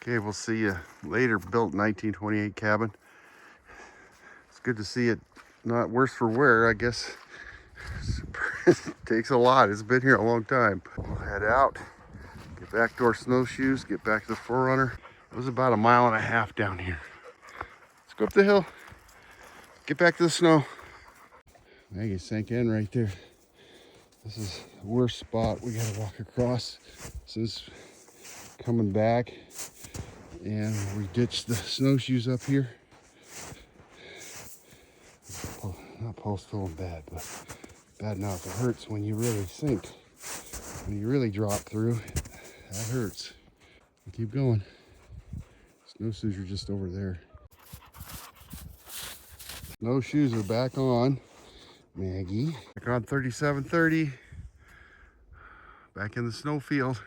Okay, we'll see you later. Built 1928 cabin. It's good to see it not worse for wear, I guess. It takes a lot. It's been here a long time. We'll head out, get back to our snowshoes, get back to the Forerunner. It was about 1.5 miles down here. Let's go up the hill, get back to the snow. Maggie sank in right there. This is the worst spot we gotta walk across since coming back. And we ditched the snowshoes up here. Not post feeling bad, but bad enough. It hurts when you really sink. When you really drop through, that hurts. We'll keep going. Snowshoes are just over there. Snowshoes are back on, Maggie. Back on 3730. Back in the snowfield.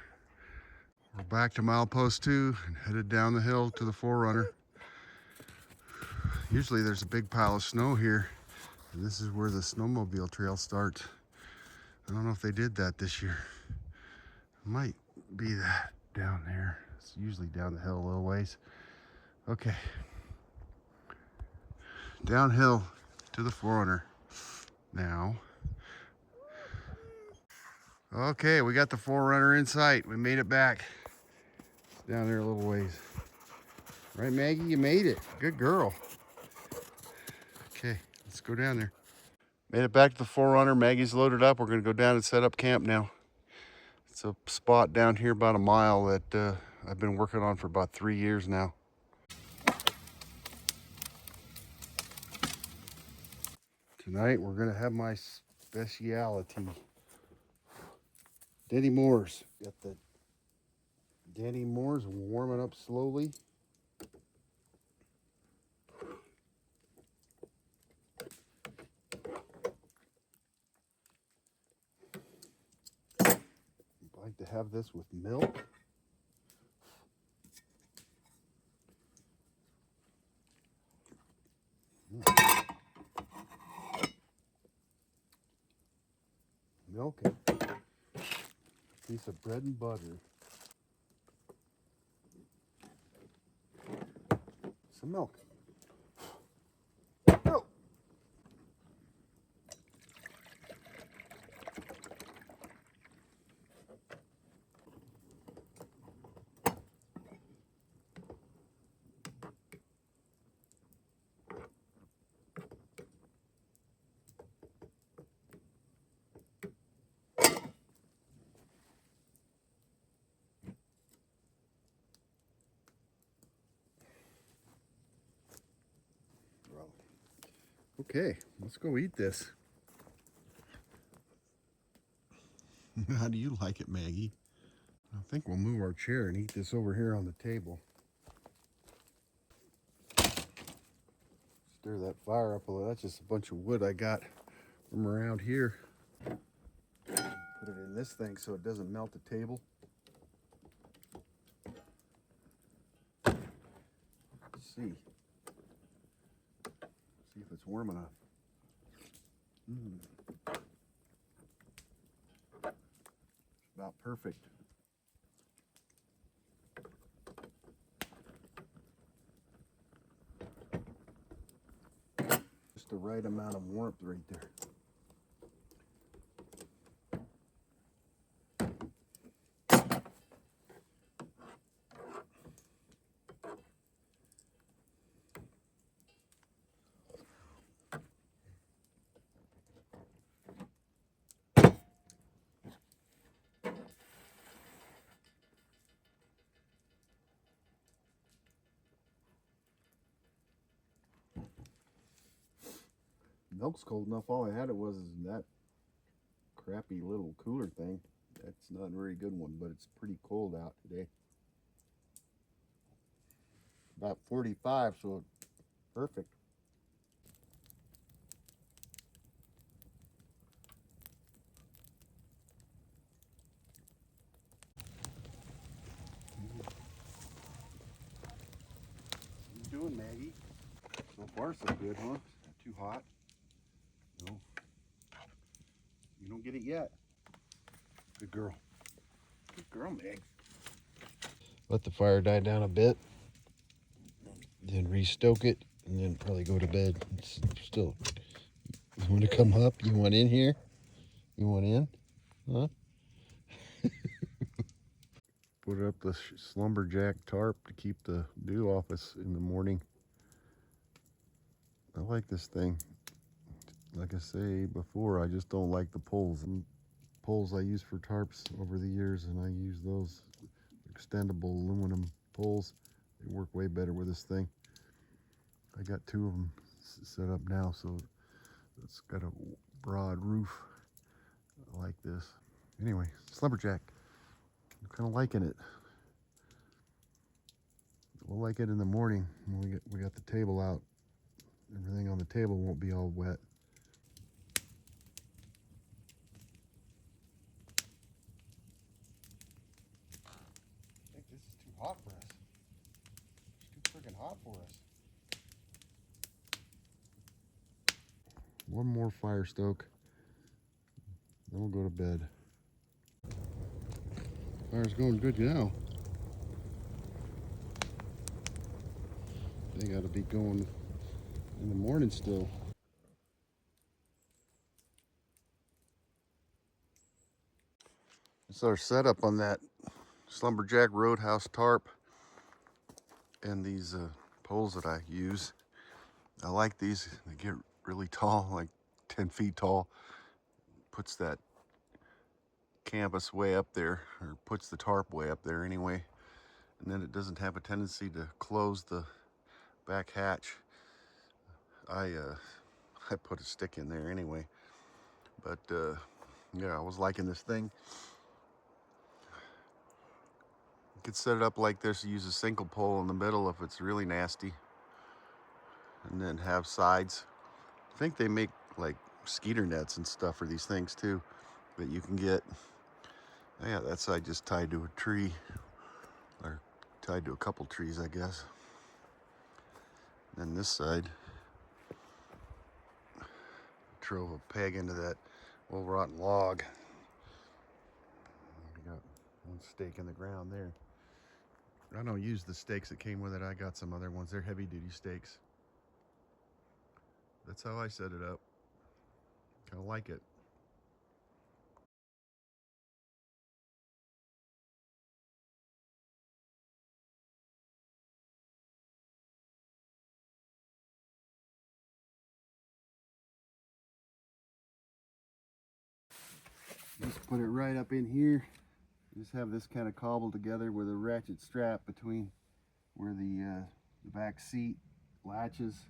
We're back to milepost 2 and headed down the hill to the Forerunner. Usually there's a big pile of snow here, and this is where the snowmobile trail starts. I don't know if they did that this year. It might be that down there. It's usually down the hill a little ways. Okay. Downhill to the Forerunner now. Okay, we got the Forerunner in sight. We made it back. It's down there a little ways. Right, Maggie? You made it. Good girl. Okay, let's go down there. Made it back to the Forerunner. Maggie's loaded up. We're going to go down and set up camp now. It's a spot down here about 1 mile that I've been working on for about 3 years now. Tonight we're going to have my speciality. Denny Moores. Got the Denny Moores warming up slowly. I'd like to have this with milk. Milk and a piece of bread and butter. Some milk. Oh. Okay, let's go eat this. How do you like it, Maggie? I think we'll move our chair and eat this over here on the table. Stir that fire up a little. That's just a bunch of wood I got from around here. Put it in this thing so it doesn't melt the table. Let's see. See if it's warm enough. About perfect. Just the right amount of warmth right there. Milk's cold enough. All I had it was that crappy little cooler thing. That's not a very good one, but it's pretty cold out today. About 45, so perfect. What are you doing, Maggie? So far, so good, huh? Not too hot. No. You don't get it yet. Good girl. Good girl, Meg. let the fire die down a bit, then restoke it, and then probably go to bed. It's still, you want to come up? You want in here? You want in? Huh? Put up the Slumberjack tarp to keep the dew off us in the morning. I like this thing. Like I say before, I just don't like the poles. And poles I use for tarps over the years, and I use those extendable aluminum poles. They work way better with this thing. I got 2 of them set up now, so it's got a broad roof. I like this. Anyway, Slumberjack. I'm kind of liking it. We'll like it in the morning when we got the table out. Everything on the table won't be all wet. I think this is too hot for us. It's too freaking hot for us. One more fire stoke, then we'll go to bed. Fire's going good now. They gotta be going in the morning still. It's our setup on that Slumberjack Roadhouse Tarp and these poles that I use. I like these. They get really tall, like 10 feet tall. Puts that canvas way up there, or puts the tarp way up there anyway. And then it doesn't have a tendency to close the back hatch. I put a stick in there anyway. But yeah, I was liking this thing. You could set it up like this, use a single pole in the middle if it's really nasty, and then have sides. I think they make like skeeter nets and stuff for these things too that you can get. Yeah, that side just tied to a tree, or tied to a couple trees, I guess. And this side, drove a peg into that old rotten log. We got one stake in the ground there. I don't use the stakes that came with it. I got some other ones. They're heavy duty stakes. That's how I set it up. Kind of like it. Just put it right up in here. Just have this kind of cobbled together with a ratchet strap between where the back seat latches.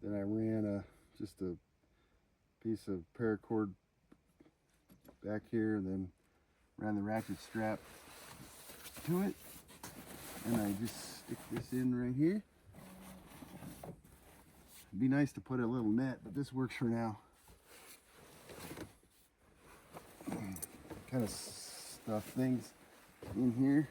Then I ran just a piece of paracord back here, and then ran the ratchet strap to it. And I just stick this in right here. It'd be nice to put a little net, but this works for now. Kind of stuff things in here.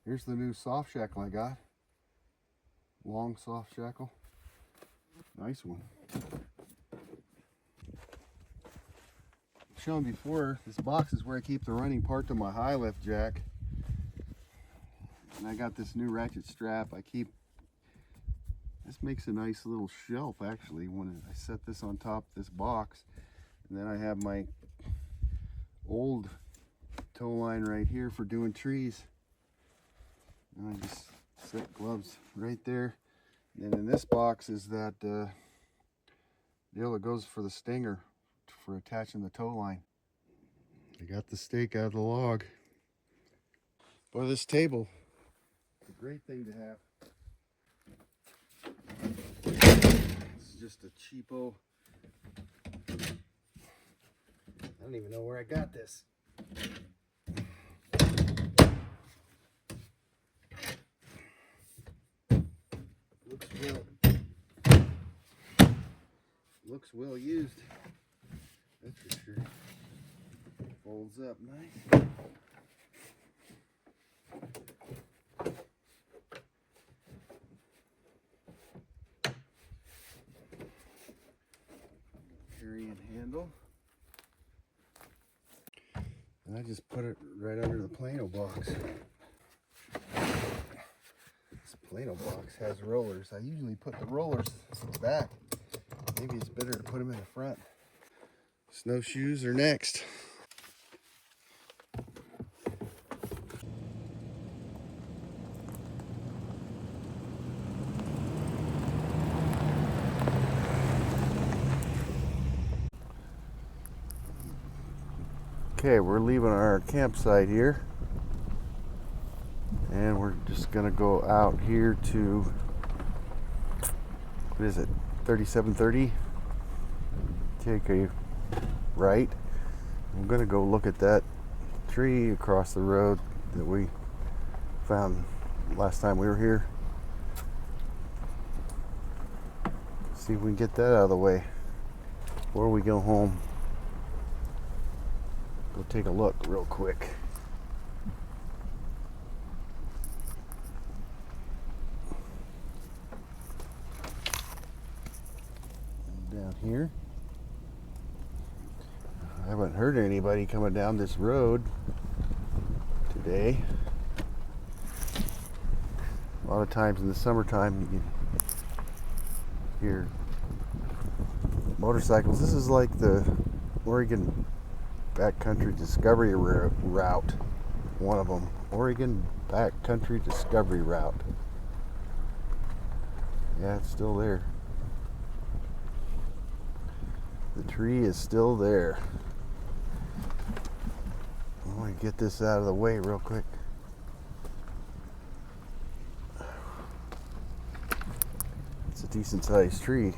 Here's the new soft shackle I got. Long soft shackle. Nice one. Shown before, this box is where I keep the running part to my high lift jack. And I got this new ratchet strap. This makes a nice little shelf actually when I set this on top of this box. And then I have my old tow line right here for doing trees. And I just set gloves right there. And then in this box is that deal that goes for the stinger for attaching the tow line. I got the stake out of the log. Boy, this table is a great thing to have. This is just a cheapo. I don't even know where I got this. Looks well used. That's for sure. Folds up nice. Carrying handle. I just put it right under the Plano box. This Plano box has rollers. I usually put the rollers back. Maybe it's better to put them in the front. Snowshoes are next. Okay, we're leaving our campsite here. And we're just gonna go out here to, what is it, 3730? Take a right. I'm gonna go look at that tree across the road that we found last time we were here. See if we can get that out of the way before we go home. Go take a look real quick. Down here. I haven't heard anybody coming down this road today. A lot of times in the summertime you can hear motorcycles. This is like the Oregon Backcountry Discovery Route. One of them. Oregon Backcountry Discovery Route. Yeah, it's still there. The tree is still there. I want to get this out of the way real quick. It's a decent sized tree.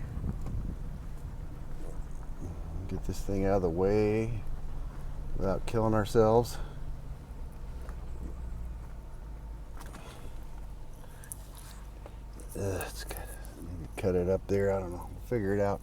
Get this thing out of the way without killing ourselves. It's got, maybe cut it up there. I don't know. Figure it out.